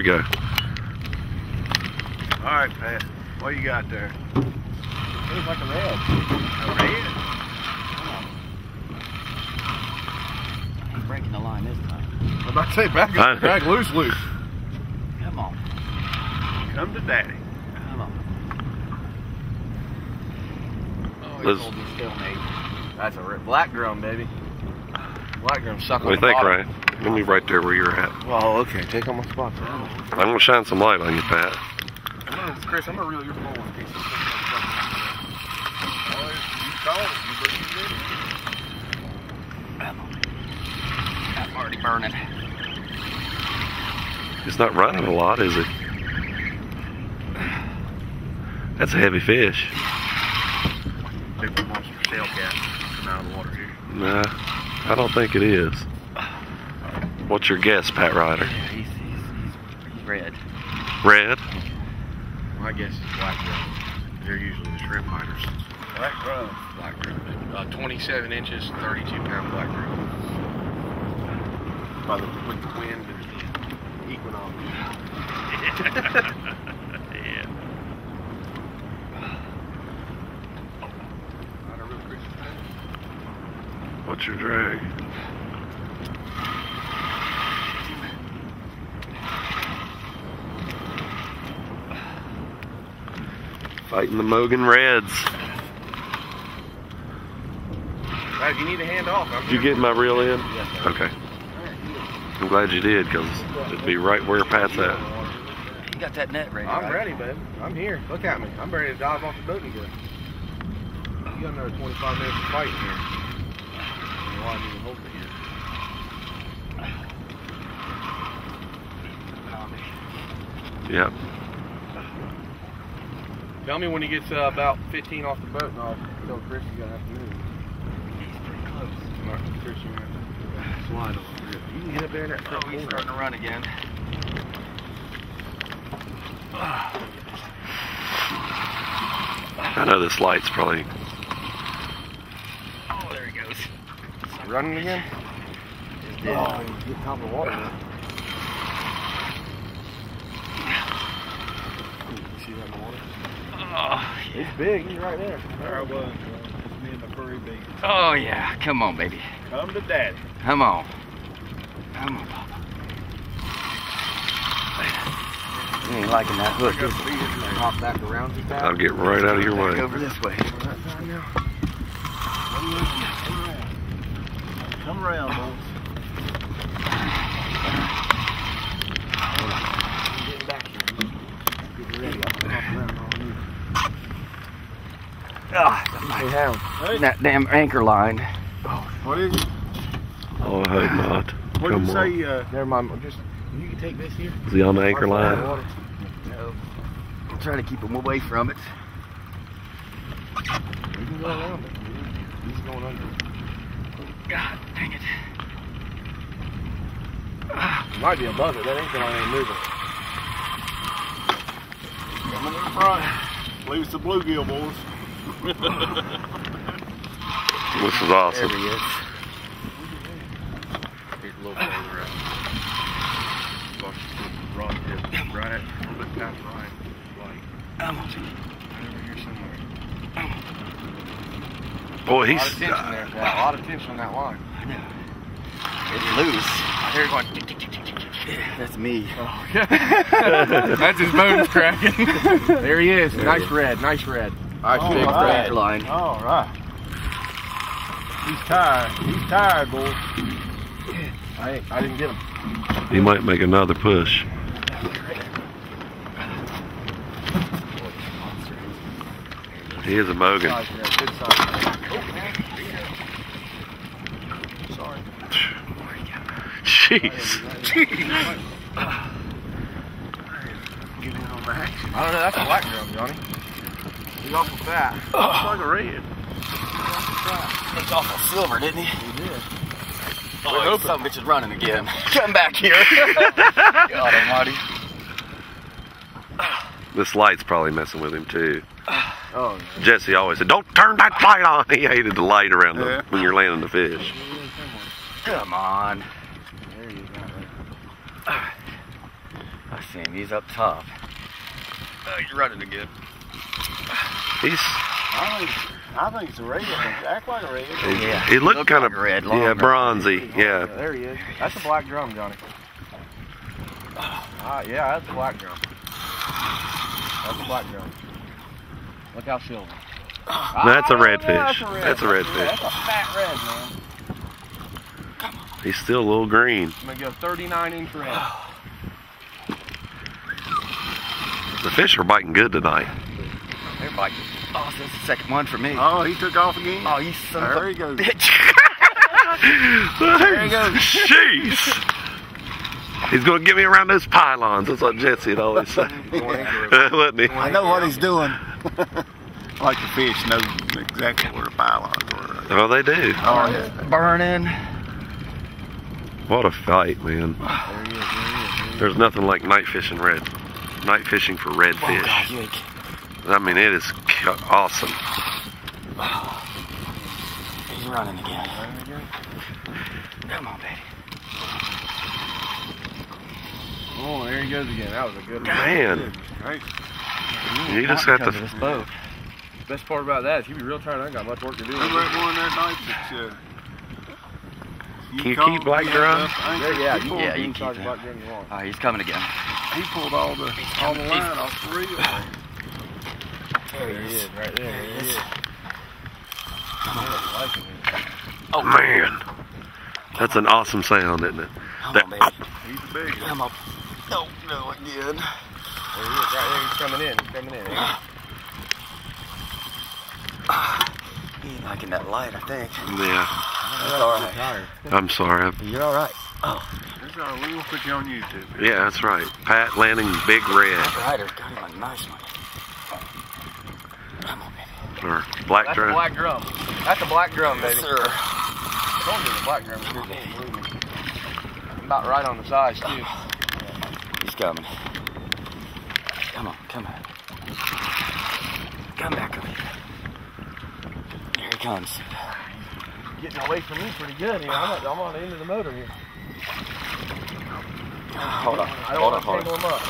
we go. Alright, Pat. What you got there? Looks like a red. A red? He's breaking the line this time. I'm about to say, back loose. Come on. Come to daddy. Come on. Oh, he Let's- told me still, mate. That's a black drum, baby. Black drum suck What on do you the think, bottom. Ryan? Let me right there where you're at. Well, okay. Take on my spot. I'm gonna shine some light on you, Pat. Chris, I'm gonna reel your pole in case you call it. You bring it in. I'm already burning. It's not running a lot, is it? That's a heavy fish. Big monster shell cat coming out of the water here. Nah, I don't think it is. What's your guess, Pat Ryder? Yeah, he's red. Red? My guess is black drum. They're usually the shrimp fighters. Black drum. Black drum. 27 inches, 32-pound black drum. With the wind and equinox. Yeah. Not a real Christian thing. What's your drag? Fighting the Mogan Reds. Right, if you need a hand off, Did you get my reel in? Yes, sir. Okay. I'm glad you did, because it'd be right where Pat's at. You got that net ready, I'm right? ready, baby. I'm here. Look at me. I'm ready to dive off the boat and go. You got another 25 minutes of fighting here. Well, I didn't even hold it here. Yep. Tell me when he gets about 15 off the boat, and I'll tell Chris he's gonna have to move. He's pretty close. All right, Chris, you're gonna have to slide over here. You can get up there in that Oh, front he's corner. starting to run again. I know this light's probably... Oh, there he goes. Running again? Yeah. Oh, he's getting top of the water now. You see that in the water? Oh, He's big. He's right there. There I was. Me and the furry baby. oh, yeah. Come on, baby. Come to daddy. Come on. Come on, Papa. You ain't liking that hook. Hop back around you, Pat. I'll get right out of your Back way. over this way. Come around, boys. Getting back here. Get ready. I'll hop around on you. Hey, Hound. That damn anchor line. What is it? Oh, I hope not. What did Come you on. say? Never mind. Just you can take this here. Is he on the anchor line? No. I'm trying to keep him away from it. You can go around it. He's going under. God dang it. It might be above it. That anchor line ain't moving. Coming in front. Leave us the bluegill, boys. This is awesome. There he is. Here's a little further out. Watch the rod tip right, a little bit past right. Like, I'm on. right over here somewhere. Boy, A he's... lot of tension there. A lot of tension on that line. I know. It's loose. I hear it going tick, tick, tick, tick, tick, tick. That's me. Oh, yeah. That's his bones cracking. There he is. Nice red. Nice red. All right, Oh, big Off the right. anchor line. All right. He's tired. He's tired, boys. I didn't get him. He might make another push. He is a Mogan. Size red. Good size. Sorry. Jeez. Get in on the action. I don't know. That's a black drum, Johnny. He's awful fat. Looks like a red. It's awful silver, didn't he? He did. Oh, some bitch is running again. Come back here. God almighty. This light's probably messing with him too. Oh, yeah. Jesse always said, "Don't turn that light on." He hated the light around Yeah. when you're landing the fish. Come on. There you go. I see him. He's up top. Oh, he's running again. He's. I think it's a red. Act like a red. Yeah. He looked kind of red. yeah, bronzy. Yeah. There he is. That's a black drum, Johnny. Yeah, that's a black drum. That's a black drum. Look how silver. That's a redfish. That's a redfish. That's a fat red, man. He's still a little green. I'm gonna go 39-inch red. The fish are biting good tonight. They're biting. Oh, that's the second one for me. Oh, he took off again. Oh, you son of a he goes. bitch. There he goes. Jeez. He's going to get me around those pylons. That's what Jesse had always said. Wasn't he? I know what he's doing. Like the fish knows exactly where the pylons are. Oh, they do. Oh, yeah. Burning. What a fight, man. There's nothing like night fishing for redfish. I mean, it is awesome. He's running again. Come on, baby. Oh, there he goes again. That was a good one. Man. Right. You just got Because of to. this boat. Best part about that is you'd be real tired. I ain't got much work to do. Remember that one that night that Can you keep black drum? Yeah, you can keep size that. black drum you want. Oh, he's coming again. He pulled all the line off the reel. There he is. Right there. There he is. Oh, man. That's an awesome sound, isn't it? Come That- on, baby. He's the biggest. Come on. No, no, again. There he is. Right there. He's coming in. He's coming in. He ain't liking that light, I think. Yeah. That's all right. I'm sorry. You're all right. Oh, That's all right. We will put you on YouTube. Yeah, that's right. Pat landing big red. Ryder's got him a nice one. Come on, baby. Or black That's a drum. black drum. That's a black drum, baby. Yes, sir. I told you it's a black drum. Believe me. About right on the size, too. He's coming. Come on, come on. Come back over here. Here he comes. Getting away from me pretty good here. I'm on the end of the motor here. Hold on, I don't hold on, want to hold tangle on. him up.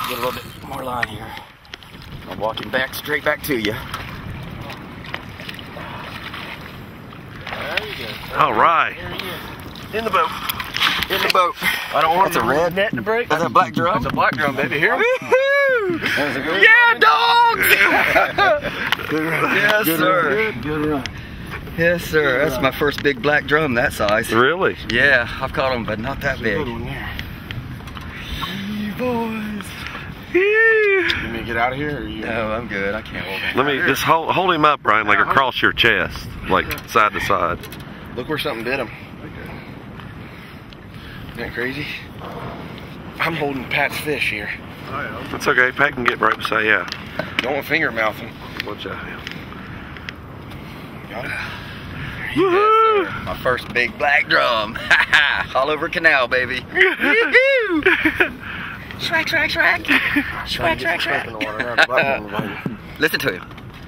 Get a little bit more line here. I'm walking back, straight back to you. There you go. All right. There he is. In the boat. In the boat. I don't want That's a red net to break. That's a black drum. That's a black drum, baby. Here. Yeah, dogs! Yes, sir. Good run. Yes, sir. That's my first big black drum that size. Really? Yeah, I've caught them, but not that big. Boys. You want me to get out of here? Or you? No, I'm good. I can't hold it. Let me just hold him up, Brian, like across your chest, like side to side. Look where something bit him. Isn't that crazy? I'm holding Pat's fish here. That's okay. Pat can get right beside. Yeah. Don't want finger mouthing. Watch out. Got it? Woohoo! My first big black drum. Haulover Canal, baby. Schwack, schwack, schwack. Schwack, schwack, schwack. Listen to him.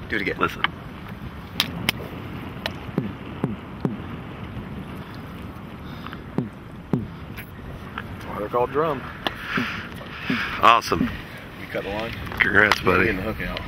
Do it again. Listen. That's why they're called drum. Awesome. You cut the line? Congrats, buddy. Getting the hook out.